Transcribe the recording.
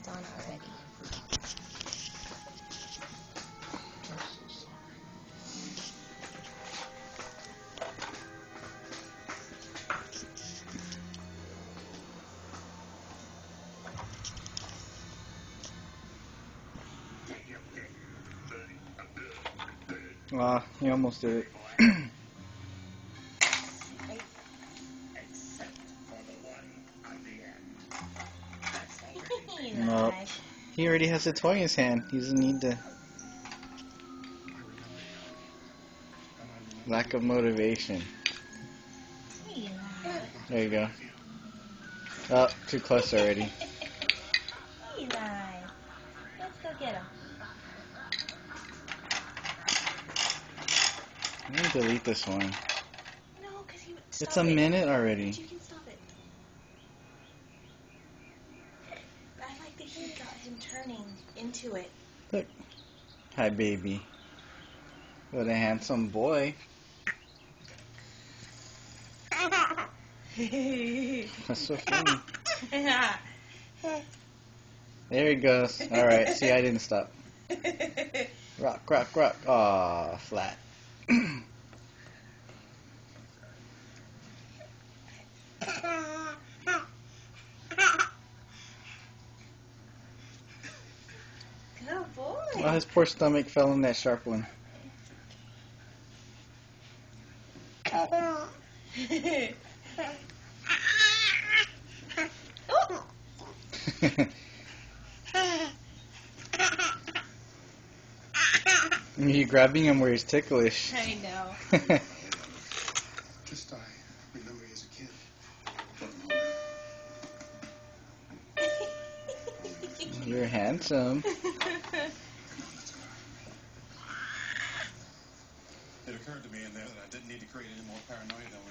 it's on already. You almost did it. No, he already has a toy in his hand. He doesn't need to. Lack of motivation. There you go. Oh, too close already. Eli, let's go get him. I'm gonna delete this one. No, because he would It's a minute already. You can stop it. I like that he got him turning into it. Look. Hi, baby. What a handsome boy. That's so funny. There he goes. Alright, see, I didn't stop. Rock, rock, rock. Aw, flat. Good boy. Well, his poor stomach fell in that sharp one. Oh. You're grabbing him where he's ticklish. I know. Just I remember you as a kid. You're handsome. It occurred to me in there that I didn't need to create any more paranoia than we